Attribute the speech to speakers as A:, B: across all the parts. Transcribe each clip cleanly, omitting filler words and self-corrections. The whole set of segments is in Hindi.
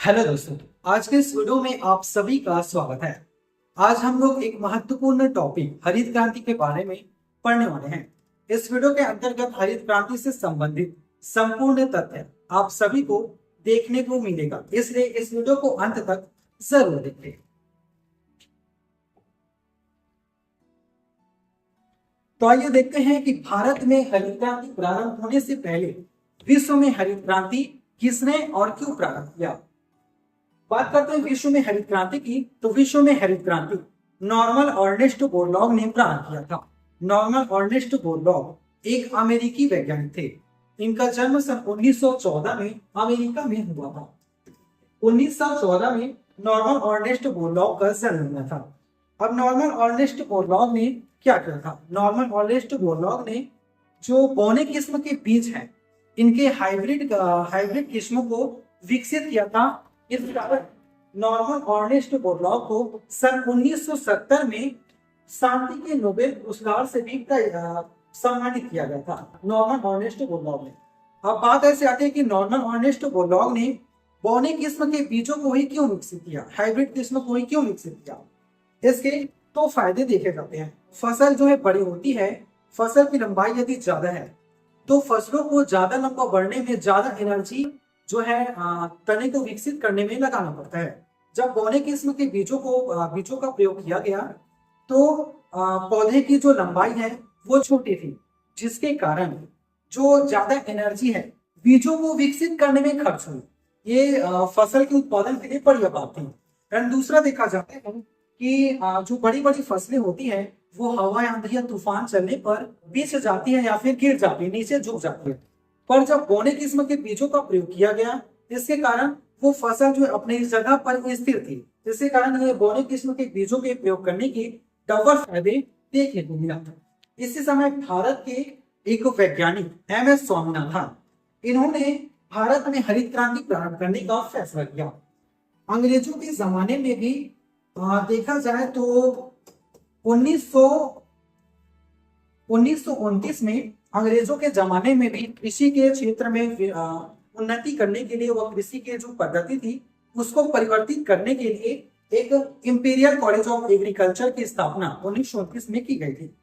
A: हेलो दोस्तों, आज के इस वीडियो में आप सभी का स्वागत है। आज हम लोग एक महत्वपूर्ण टॉपिक हरित क्रांति के बारे में पढ़ने वाले हैं। इस वीडियो के अंतर्गत हरित क्रांति से संबंधित संपूर्ण तथ्य आप सभी को देखने को मिलेगा, इसलिए इस वीडियो को अंत तक जरूर देखें। तो आइए देखते हैं कि भारत में हरित क्रांति प्रारंभ होने से पहले विश्व में हरित क्रांति किसने और क्यों प्रारंभ किया। बात करते हैं विश्व में हरित क्रांति की, तो विश्व में हरित क्रांति नॉर्मन अर्नेस्ट बोरलॉग ने प्रारंभ किया था। नॉर्मन अर्नेस्ट बोरलॉग एक अमेरिकी वैज्ञानिक थे। इनका जन्म सन 1914 में अमेरिका में हुआ था। 1914 में नॉर्मन अर्नेस्ट बोरलॉग का जन्म हुआ था। अब नॉर्मन अर्नेस्ट बोरलॉग ने क्या किया था? नॉर्मन अर्नेस्ट बोरलॉग ने जो बौने किस्म के बीज हैं, इनके हाइब्रिड किस्मों को विकसित किया था। इस कारण नॉर्मन अर्नेस्ट बोरलॉग को सन 1970 में शांति के नोबेल पुरस्कार से भी सम्मानित किया गया था नॉर्मन अर्नेस्ट बोरलॉग ने। अब बात ऐसे आती है कि नॉर्मन अर्नेस्ट बोरलॉग ने बौने किस्म के बीजों को ही क्यों विकसित किया, हाइब्रिड किस्म को ही क्यों विकसित किया। इसके तो फायदे देखे जाते हैं। फसल जो है बड़ी होती है, फसल की लंबाई यदि ज्यादा है तो फसलों को ज्यादा लंबा बढ़ने में ज्यादा एनर्जी जो है तने को विकसित करने में लगाना पड़ता है। जब बौने किस्म के बीजों का प्रयोग किया गया तो पौधे की जो लंबाई है वो छोटी थी, जिसके कारण जो ज्यादा एनर्जी है बीजों को विकसित करने में खर्च हुई। ये फसल के उत्पादन के लिए बढ़िया बात थी। एंड दूसरा देखा जाता है कि जो बड़ी बड़ी फसलें होती है वो हवा, आंधी या तूफान चलने पर बिछ जाती है या फिर गिर जाती है, नीचे झुक जाती है। पर जब बौने किस्म के बीजों का प्रयोग किया गया, इसके कारण वो फसल जो अपनी जगह पर स्थिर थी। इसके कारण ये बौने किस्म के बीजों के प्रयोग करने की डबल फायदे देखने को मिला। इसी समय भारत के एक वैज्ञानिक MS स्वामीनाथन, इन्होंने भारत में हरित क्रांति प्रारंभ करने का फैसला किया। अंग्रेजों के जमाने में भी देखा जाए तो 1929 में अंग्रेजों के जमाने में भी कृषि के क्षेत्र में उन्नति करने के लिए वह कृषि की जो पद्धति थी उसको परिवर्तित करने के लिए एक इंपीरियल कॉलेज ऑफ एग्रीकल्चर की स्थापना 1929 में की गई थी।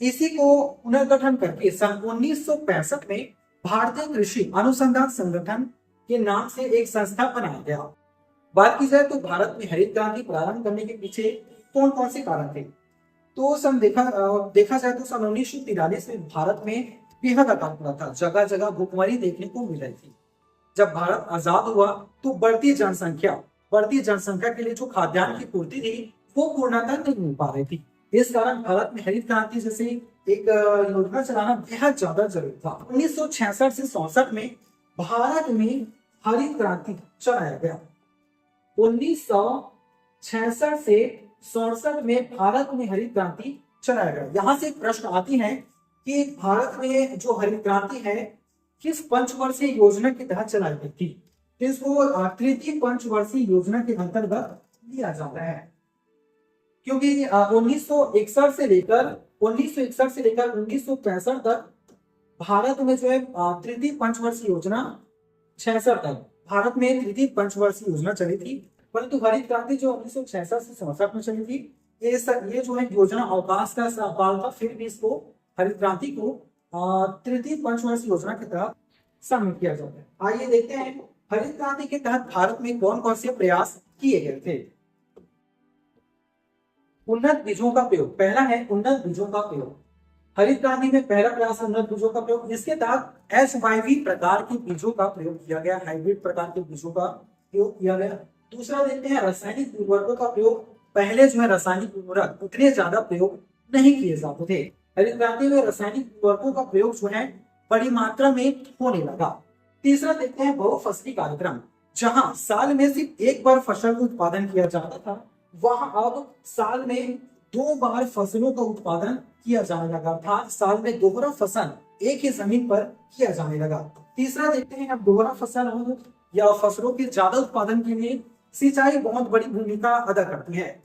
A: इसी को पुनर्गठन करके सन 1965 में भारतीय कृषि अनुसंधान संगठन के नाम से एक संस्था बनाया गया। बात की जाए तो भारत में हरित क्रांति प्रारंभ करने के पीछे कौन कौन से कारण थे, तो देखा जाए तो सन 1943 में भारत में बेहद अकाल पड़ा था। जगह जगह भूखमरी देखने को मिल रही थी। जब भारत आजाद हुआ तो बढ़ती जनसंख्या के लिए जो खाद्यान्न की पूर्ति थी वो पूर्णतः नहीं मिल पा रही थी। इस कारण भारत में हरित क्रांति जैसे एक योजना चलाना बेहद ज्यादा जरूरी था। 1966 से 67 में भारत में हरित क्रांति चलाया गया। 1966 से 67 में भारत में हरित क्रांति चलाया गया। यहाँ से प्रश्न आती है कि भारत में जो हरित क्रांति है किस पंचवर्षीय योजना के तहत चलाई गई थी। इसको तृतीय पंचवर्षीय योजना के अंतर्गत लिया जाता है, क्योंकि 1961 से लेकर 1965 तक भारत में जो है तृतीय पंचवर्षीय योजना 66 तक भारत में तृतीय पंचवर्षीय योजना चली थी। परंतु हरित क्रांति जो 1966 से 67 में चली थी, ये जो है योजना अवकाश का काल था, फिर भी इसको हरित क्रांति को तृतीय पंचवर्षीय योजना के तहत शामिल किया जाता है। आइए देखते हैं हरित क्रांति के तहत भारत में कौन कौन से प्रयास किए गए थे। उन्नत बीजों का प्रयोग, पहला है उन्नत बीजों का प्रयोग। हरित क्रांति में पहला प्रयास उन्नत बीजों का प्रयोग। इसके तहत SYV प्रकार के बीजों का प्रयोग किया गया, हाइब्रिड प्रकार के बीजों का प्रयोग किया गया। दूसरा देखते हैं रासायनिक उर्वरकों का प्रयोग। पहले जो है रासायनिक उर्वरक उतने ज्यादा प्रयोग नहीं किए जाते थे। हरित क्रांति में रासायनिक उर्वरकों का प्रयोग जो है बड़ी मात्रा में होने लगा। तीसरा देखते हैं बहुफसली कार्यक्रम। जहां साल में सिर्फ एक बार फसल का उत्पादन किया जाता था, वहां अब साल में 2 बार फसलों का उत्पादन किया जाने लगा था। साल में दोहरा फसल एक ही जमीन पर किया जाने लगा। तीसरा देखते हैं अब दोहरा फसल हो या फसलों के ज्यादा उत्पादन के लिए सिंचाई बहुत बड़ी भूमिका अदा करती है।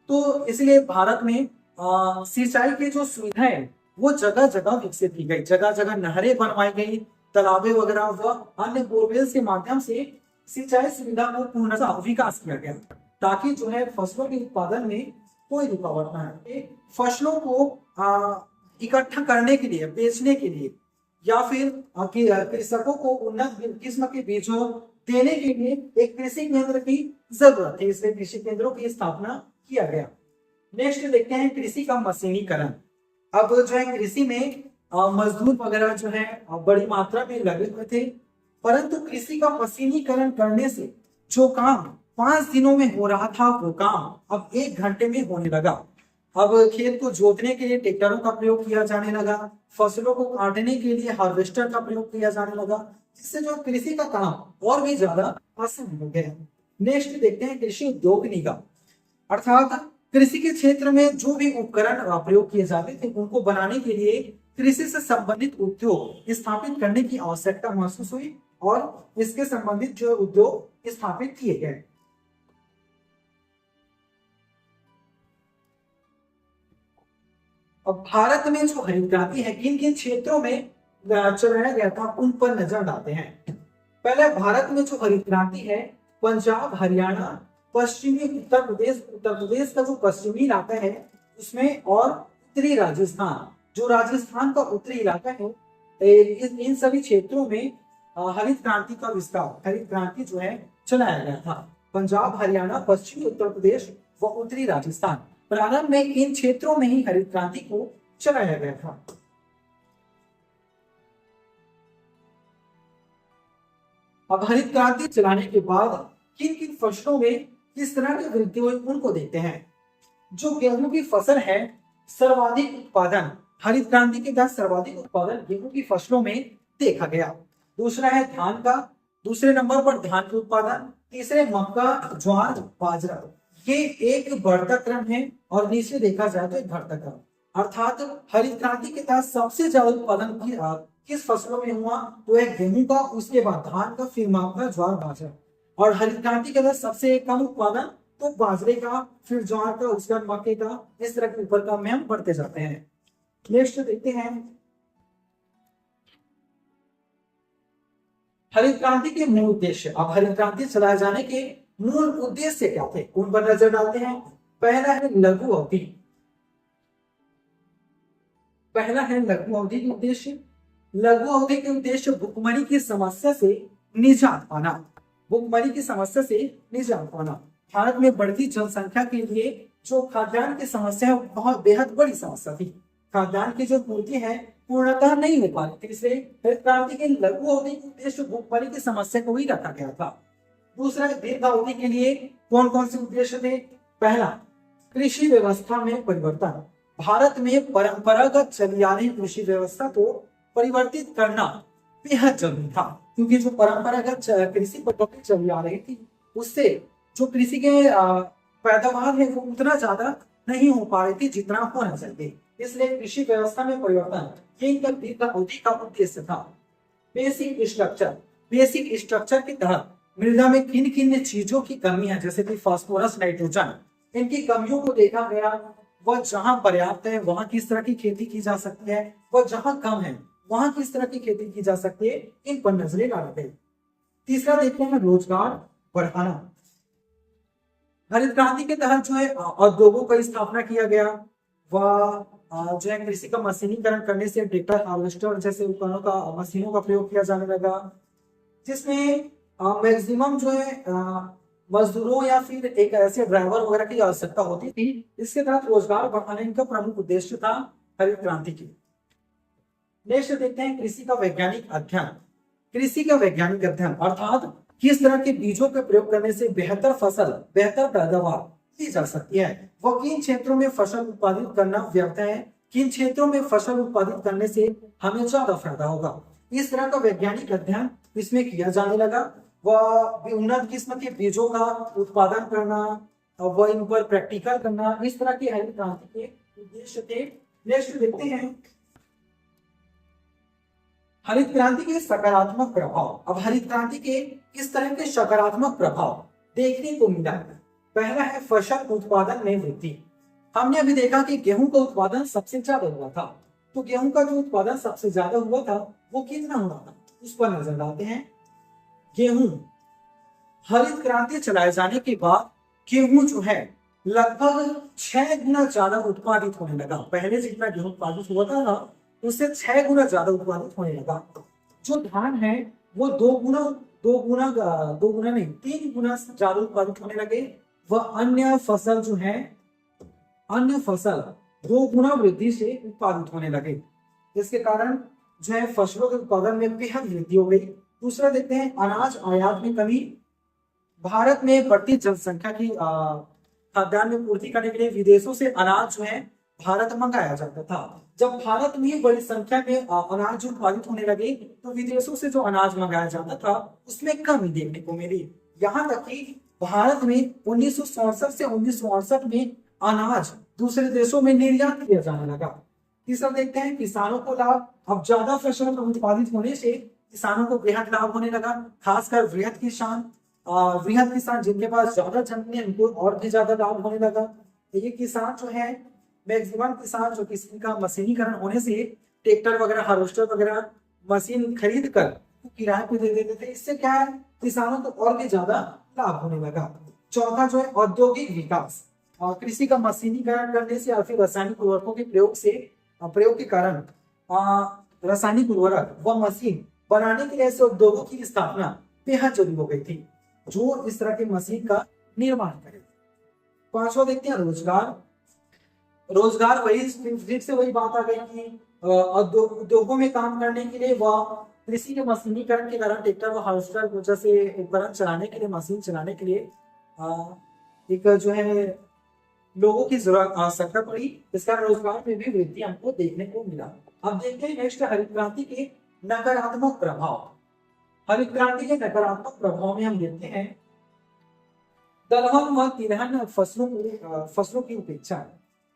A: तो इसलिए भारत में सिंचाई की जो सुविधाएं वो जगह जगह विकसित की गई। जगह जगह नहरें बनवाई गई, तालाबे वगैरह व अन्य बोरवेल के माध्यम से सिंचाई सुविधा को पूर्णतः विकास किया गया ताकि जो है फसलों के उत्पादन में कोई रुकावट न आए। फसलों को इकट्ठा करने के लिए, बेचने के लिए या फिर कृषकों को उन्नत किस्म के बीजों देने के लिए एक कृषि केंद्र की जरूरत है, इसलिए कृषि केंद्रों की स्थापना किया गया। नेक्स्ट देखते हैं कृषि का मशीनीकरण। अब जो है कृषि में मजदूर वगैरह जो है बड़ी मात्रा में लगे हुए थे, परंतु कृषि का मशीनीकरण करने से जो काम 5 दिनों में हो रहा था वो काम अब 1 घंटे में होने लगा। अब खेत को जोतने के लिए ट्रैक्टरों का प्रयोग किया जाने लगा, फसलों को काटने के लिए हार्वेस्टर का प्रयोग किया जाने लगा, जिससे जो कृषि का काम और भी ज्यादा आसान हो गया। नेक्स्ट देखते हैं कृषि उद्योग निगम, अर्थात कृषि के क्षेत्र में जो भी उपकरण प्रयोग किए जाते थे उनको बनाने के लिए कृषि से संबंधित उद्योग स्थापित करने की आवश्यकता महसूस हुई और इसके संबंधित जो उद्योग स्थापित किए गए। अब भारत में जो हरित क्रांति है किन किन क्षेत्रों में चलाया गया था उन पर नजर डालते हैं। पहले भारत में जो हरित क्रांति है पंजाब, हरियाणा, पश्चिमी उत्तर प्रदेश का जो पश्चिमी इलाका है उसमें और उत्तरी राजस्थान, जो राजस्थान का उत्तरी इलाका है, इन सभी क्षेत्रों में हरित क्रांति का विस्तार, हरित क्रांति जो है चलाया गया था। पंजाब, हरियाणा, पश्चिमी उत्तर प्रदेश व उत्तरी राजस्थान, प्रारंभ में इन क्षेत्रों में ही हरित क्रांति को चलाया गया था। अब हरित क्रांति चलाने के बाद किन किन फसलों में किस तरह की वृद्धि हुई उनको देखते हैं। जो गेहूं की फसल है, सर्वाधिक उत्पादन हरित क्रांति के तहत सर्वाधिक उत्पादन गेहूं की फसलों में देखा गया। दूसरा है धान का, दूसरे नंबर पर धान का उत्पादन, तीसरे मक्का, ज्वार, बाजरा। ये एक बढ़ता क्रम है और नीचे देखा जाए तो एक घटता क्रम। अर्थात हरित क्रांति के तहत सबसे ज्यादा उत्पादन किस फसलों में हुआ तो एक गेहूं का, उसके बाद धान का, फिर मक्का, ज्वार, बाजरा। और हरित क्रांति के तहत सबसे कम उत्पादन तो बाजरे का, फिर ज्वार का, उसके बाद मक्के का, इस तरह के ऊपर क्रम में हम बढ़ते जाते हैं। नेक्स्ट देखते हैं हरित क्रांति के मूल उद्देश्य। अब हरित क्रांति चलाए जाने के मूल उद्देश्य क्या थे उन पर नजर डालते हैं। पहला है लघु अवधि, के उद्देश्य। लघु अवधि के उद्देश्य भुखमरी की समस्या से निजात पाना, भारत में बढ़ती जनसंख्या के लिए जो खाद्यान्न की समस्या है बहुत बेहद बड़ी समस्या थी। खाद्यान्न की जो पूर्ति है पूर्णतः नहीं हो पा रही थी, इसलिए हरित क्रांति के लघु अवधि के उद्देश्य भुखमरी की समस्या को ही रखा गया था। दूसरा दीर्घ अवधि के लिए कौन कौन से उद्देश्य थे। पहला, कृषि व्यवस्था में परिवर्तन। भारत में परंपरागत चली आ रही कृषि व्यवस्था को परिवर्तित करना बेहद जरूरी था, क्योंकि जो परंपरागत कृषि पद्धति चली आ रही थी उससे जो कृषि के पैदावार है वो उतना ज्यादा नहीं हो पा रही थी जितना होना चाहिए। इसलिए कृषि व्यवस्था में परिवर्तन ये इनका दीर्घ अवधि का उद्देश्य था। बेसिक स्ट्रक्चर के तहत मृदा में किन किन चीजों की कमी है, जैसे कि फास्फोरस, नाइट्रोजन, इनकी कमियों को देखा गया। वह जहां पर्याप्त है वहां किस तरह की खेती की जा सकती है, वह जहां कम है वहां किस तरह की खेती की जा सकती है, इन पर नजरें डालते हैं। तीसरा देखते हैं रोजगार बढ़ाना। हरित क्रांति के तहत जो है उद्योगों का स्थापना किया गया। वह जो है कृषि का मशीनीकरण करने से ट्रैक्टर, हार्वेस्टर जैसे उपकरणों का, मशीनों का प्रयोग किया जाने लगा, जिसमें मैक्सिमम जो है मजदूरों या फिर एक ऐसे ड्राइवर वगैरह की आवश्यकता होती थी। इसके तहत रोजगार बढ़ाने का प्रमुख उद्देश्य था हरित क्रांति की। नेक्स्ट देखते हैं कृषि का वैज्ञानिक अध्ययन। अर्थात किस तरह के बीजों के प्रयोग करने से बेहतर पैदावार की जा सकती है। वह किन क्षेत्रों में फसल उत्पादित करना व्यर्थ है, किन क्षेत्रों में फसल उत्पादित करने से हमें ज्यादा फायदा होगा, इस तरह का वैज्ञानिक अध्ययन इसमें किया जाने लगा। वह उन्नत किस्म के बीजों का उत्पादन करना, वह इन पर प्रैक्टिकल करना, इस तरह के हरित क्रांति के उद्देश्य थे। नेक्स्ट देखते हैं हरित क्रांति के सकारात्मक प्रभाव। अब हरित क्रांति के किस तरह के सकारात्मक प्रभाव देखने को मिला। पहला है फसल उत्पादन में वृद्धि। हमने अभी देखा कि गेहूं का उत्पादन सबसे ज्यादा हुआ था, तो गेहूं का जो उत्पादन सबसे ज्यादा हुआ था वो कितना हुआ था उस पर नजर डालते हैं। गेहूं हरित क्रांति चलाए जाने के बाद गेहूं जो है लगभग 6 गुना ज्यादा उत्पादित होने लगा। पहले जितना गेहूं उत्पादित हुआ था ना, उससे 6 गुना ज्यादा उत्पादित होने लगा। जो धान है वो 2 गुना नहीं, 3 गुना ज्यादा उत्पादित होने लगे। वह अन्य फसल जो है, अन्य फसल 2 गुना वृद्धि से उत्पादित होने लगे। इसके कारण जो है फसलों के उत्पादन में बेहद वृद्धि हो गई। दूसरा देखते हैं अनाज आयात में कमी। भारत में बढ़ती जनसंख्या की खाद्यान्न में पूर्ति करने के लिए विदेशों से अनाज जो है भारत मंगाया जाता था। जब भारत में बड़ी संख्या में अनाज उत्पादित होने लगे तो विदेशों से जो अनाज मंगाया जाता था उसमें कमी देखने को मिली। यहाँ तक कि भारत में 1967 से 1968 में अनाज दूसरे देशों में निर्यात किया जाने लगा। तीसरा देखते हैं किसानों को लाभ। अब ज्यादा फसल उत्पादित होने से किसानों को बेहद लाभ होने लगा। खासकर वृहद किसान जिनके पास ज्यादा जमीन है उनको और भी ज्यादा लाभ होने लगा। ये किसान जो है मैक्सिमम किसान जो किसी का मशीनीकरण होने से ट्रैक्टर वगैरह, हार्वेस्टर वगैरह मशीन खरीद कर किराए पे दे देते थे। इससे क्या है, किसानों को और भी ज्यादा लाभ होने लगा। चौथा जो है औद्योगिक विकास। और कृषि का मशीनीकरण करने से या फिर रासायनिक उर्वरकों के प्रयोग के कारण रासायनिक उर्वरक व मशीन बनाने के लिए ऐसे उद्योगों की स्थापना बेहद जरूरी हो गई थी जो इस तरह के मशीन का निर्माण करे। पांचवा देखते हैं रोजगार वही फिर से वही बात आ गई कि उद्योगों में काम करने के लिए व कृषि के मशीनीकरण के कारण ट्रैक्टर व हार्वेस्टर जैसे उपकरण चलाने के लिए, मशीन चलाने के लिए एक जो है लोगों की जरूरत आवश्यकता पड़ी। इस कारण रोजगार में भी वृद्धि हमको देखने को मिला। अब देखते हैं नेक्स्ट हरित क्रांति के नकारात्मक प्रभाव। हरित क्रांति के नकारात्मक प्रभाव में हम देखते हैं दलहन व तिलहन फसलों की उपेक्षा।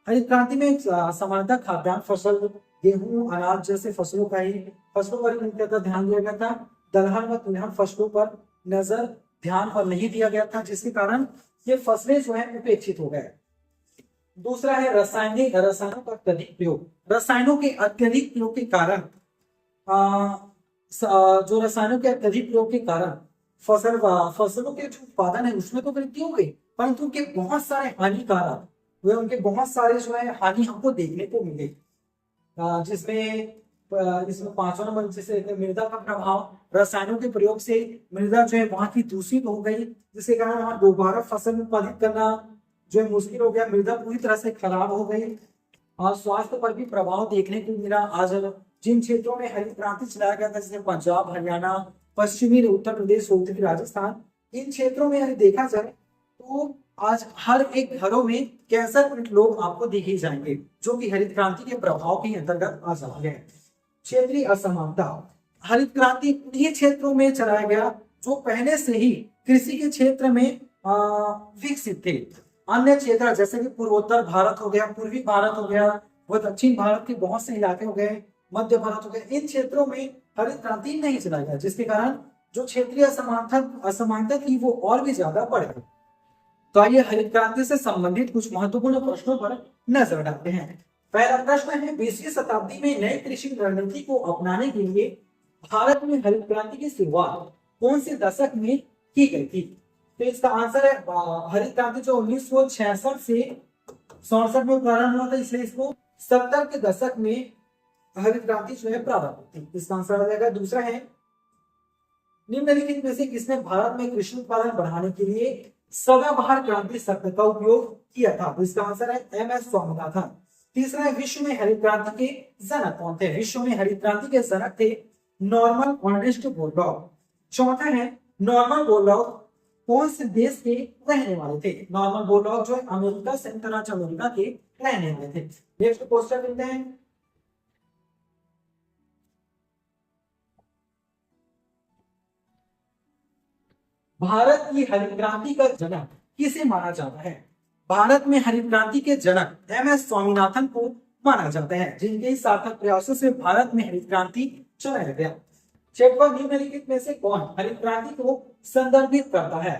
A: हरित क्रांति में सामान्यतः खाद्यान्न फसल गेहूं, अनाज जैसे फसलों पर मुख्यतः ध्यान दिया गया था। दलहन व तिलहन फसलों पर ध्यान और नहीं दिया गया था, जिसके कारण ये फसलें जो है उपेक्षित हो गए। दूसरा है रसायनों का अत्यधिक प्रयोग। रसायनों के अत्यधिक प्रयोग के कारण जो रसायनों के अत्यधिक प्रयोग के कारण फसलों के जो उत्पादन है उसमें तो वृद्धि हो गई, परंतु उनके बहुत सारे हानिकारक उनके बहुत सारे जो है हानि हमको देखने को मिले। इसमें पांचवा नंबर जैसे मृदा का प्रभाव। रसायनों के प्रयोग से मृदा जो है वहां की दूषित हो गई, जिसके कारण वहां दोबारा फसल उत्पादित करना जो है मुश्किल हो गया। मृदा पूरी तरह से खराब हो गई और स्वास्थ्य पर भी प्रभाव देखने को मिला। आज जिन क्षेत्रों में हरित क्रांति चलाया गया था जैसे पंजाब, हरियाणा, पश्चिमी उत्तर प्रदेश, उत्तरी राजस्थान, इन क्षेत्रों में यदि देखा जाए तो आज हर एक घरों में कैंसर पीड़ित लोग आपको दिखे जाएंगे जो कि हरित क्रांति के प्रभाव के अंतर्गत आ जाते हैं। क्षेत्रीय असमानता। हरित क्रांति उन्हीं क्षेत्रों में चलाया गया जो पहले से ही कृषि के क्षेत्र में विकसित थे। अन्य क्षेत्र जैसे कि पूर्वोत्तर भारत हो गया, पूर्वी भारत हो गया, व दक्षिण भारत के बहुत से इलाके हो गए, मध्य भारत हो गया, इन क्षेत्रों में हरित क्रांति नहीं चलाया गया, जिसके कारण जो क्षेत्रीय असमानता थी वो और भी ज्यादा बढ़ गई। तो आइए हरित क्रांति से संबंधित कुछ महत्वपूर्ण प्रश्नों पर नजर डालते हैं। पहला प्रश्न है 20वीं शताब्दी में नई कृषि रणनीति को अपनाने के लिए भारत में हरित क्रांति की शुरुआत कौन से दशक में की गई थी? तो इसका आंसर है हरित क्रांति जो 1966 से 67 में प्रारंभ हुआ था, इसलिए इसको 70 के दशक में हरित क्रांति जो है प्रारंभ हुई थी। इसका आंसर आ जाएगा। दूसरा है निम्नलिखित में से किसने भारत में कृषि उत्पादन बढ़ाने के लिए सदाबहार क्रांति शब्द का उपयोग किया था? तो इसका आंसर है एमएस स्वामीनाथन। तीसरा है विश्व में हरित क्रांति के जनक कौन थे? विश्व में हरित क्रांति के जनक थे नॉर्मन अर्नेस्ट बोरलॉग। चौथा है नॉर्मन बोरलॉग कौन से देश के रहने वाले थे? नॉर्मन बोरलॉग जो है अमेरिका, संयुक्त राज्य अमेरिका के रहने वाले थे। नेक्स्ट क्वेश्चन देखते हैं भारत की हरित क्रांति का जनक किसे माना जाता है? भारत में हरित क्रांति के जनक एमएस स्वामीनाथन को माना जाता है, जिनके सार्थक प्रयासों से भारत में हरित क्रांति चलाया गया। छठवां निम्नलिखित में से कौन हरित क्रांति को संदर्भित करता है?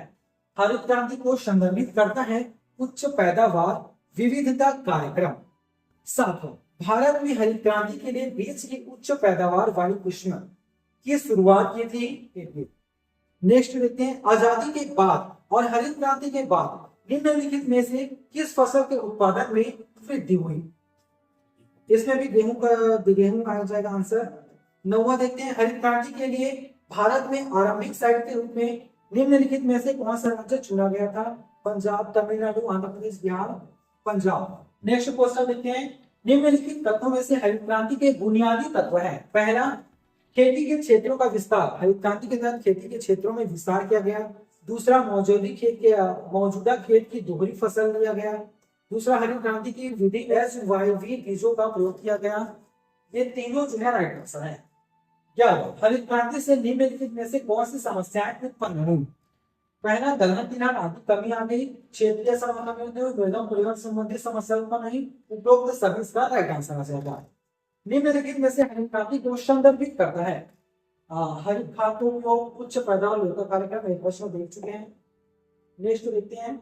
A: हरित क्रांति को संदर्भित करता है उच्च पैदावार विविधता कार्यक्रम। सातवां भारत में हरित क्रांति के लिए बीज की उच्च पैदावार वाली किस्म की शुरुआत की थी। नेक्स्ट देखते हैं आजादी के बाद और हरित क्रांति के बाद निम्नलिखित में से किस फसल के उत्पादन में वृद्धि हुई। इसमें भी गेहूं आ जाएगा आंसर। 9वां देखते हैं हरित क्रांति के लिए भारत में आरंभिक साइट के रूप में निम्नलिखित में से कौन सा राज्य चुना गया था। पंजाब, तमिलनाडु, आंध्र प्रदेश, बिहार, पंजाब। नेक्स्ट क्वेश्चन देखते हैं निम्नलिखित तत्वों में से हरित क्रांति के बुनियादी तत्व है। पहला, खेती के क्षेत्रों का विस्तार। हरित क्रांति के तहत खेती के क्षेत्रों में विस्तार किया गया। दूसरा, मौजूदा खेत की दोहरी फसल लिया गया। दूसरा, हरित क्रांति की विधि SYV बीजों का प्रयोग किया गया। ये तीनों जो है राइट आंसर है। क्या हरित क्रांति से निम्नलिखित में से कौन सी समस्याएं उत्पन्न हुई। पहला, दलहन तिलहन आदि कमी आ गई। क्षेत्रीय मृदा परिवहन संबंधी समस्या उत्पन्न हुई। उपरोक्त सभी इसका राइट आंसर आ जाएगा। निम्नलिखित में से हरित क्रांति को संदर्भित करता है। हरित खातों को उच्च पैदावार का कार्यक्रम एक वर्ष में देख चुके हैं। नेक्स्ट देखते हैं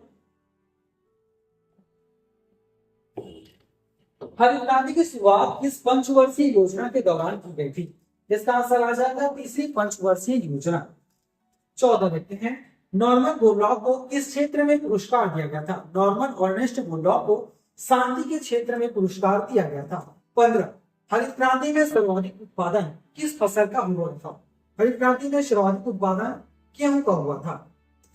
A: हरित क्रांति की शुरुआत किस पंचवर्षीय योजना के दौरान की गई थी। इसका आंसर आ जाएगा तीसरी पंचवर्षीय योजना। 14 देखते हैं नॉर्मन बोरलॉग को किस क्षेत्र में पुरस्कार दिया गया था। नॉर्मन अर्नेस्ट बोरलॉग को शांति के क्षेत्र में पुरस्कार दिया गया था। 15 हरित क्रांति में सर्वाधिक उत्पादन किस फसल का हुआ था। हरित क्रांति में सर्वाधिक उत्पादन गेहूं का हुआ था।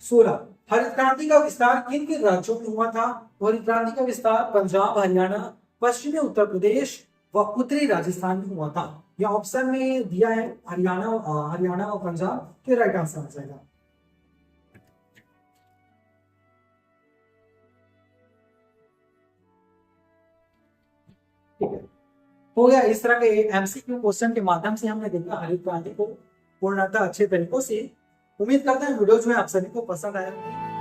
A: 16 हरित क्रांति का विस्तार किन किन राज्यों में हुआ था। हरित क्रांति का विस्तार पंजाब, हरियाणा, पश्चिमी उत्तर प्रदेश व उत्तरी राजस्थान में हुआ था। यह ऑप्शन में दिया है हरियाणा और पंजाब, तो राइट आंसर आ जाएगा। ठीक है, हो गया। इस तरह के MCQ क्वेश्चन के माध्यम से हमने देखा हरित क्रांति को पूर्णतः अच्छे तरीकों से। उम्मीद करते हैं वीडियो जो है आप सभी को पसंद आया।